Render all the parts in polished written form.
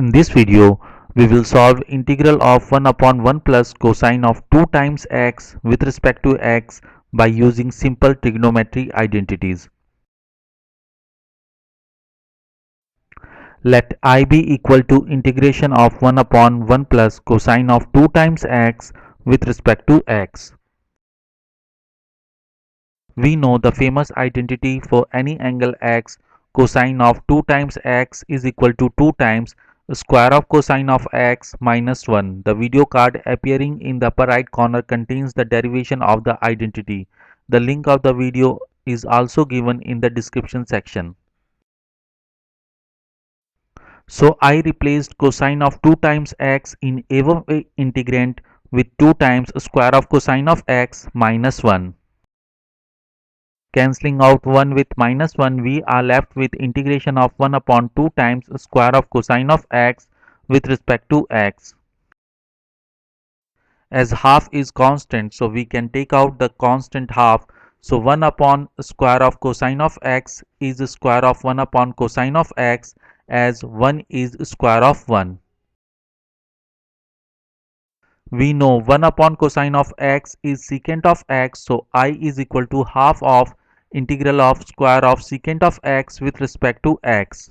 In this video, we will solve integral of 1 upon 1 plus cosine of 2 times x with respect to x by using simple trigonometry identities. Let I be equal to integration of 1 upon 1 plus cosine of 2 times x with respect to x. We know the famous identity for any angle x, cosine of 2 times x is equal to 2 times square of cosine of x minus 1. The video card appearing in the upper right corner contains the derivation of the identity. The link of the video is also given in the description section. So I replaced cosine of 2 times x in above integrand with 2 times square of cosine of x minus 1. Cancelling out 1 with minus 1, we are left with integration of 1 upon 2 times square of cosine of x with respect to x. As half is constant, so we can take out the constant half. So 1 upon square of cosine of x is square of 1 upon cosine of x, as 1 is square of 1. We know 1 upon cosine of x is secant of x, so I is equal to half of integral of square of secant of x with respect to x.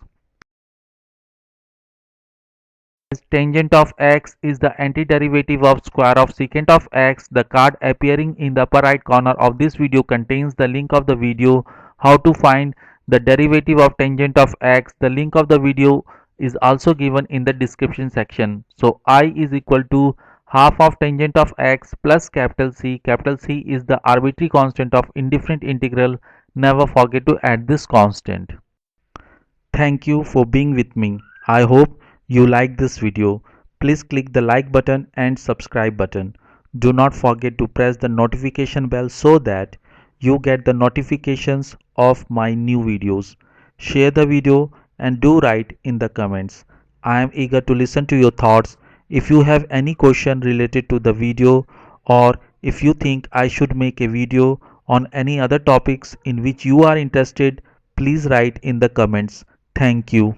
As tangent of x is the antiderivative of square of secant of x, the card appearing in the upper right corner of this video contains the link of the video how to find the derivative of tangent of x. The link of the video is also given in the description section. So I is equal to half of tangent of x plus capital C. Capital C is the arbitrary constant of indifferent integral. Never forget to add this constant. Thank you for being with me. I hope you like this video. Please click the like button and subscribe button. Do not forget to press the notification bell so that you get the notifications of my new videos. Share the video and do write in the comments. I am eager to listen to your thoughts. If you have any question related to the video, or if you think I should make a video on any other topics in which you are interested, please write in the comments. Thank you.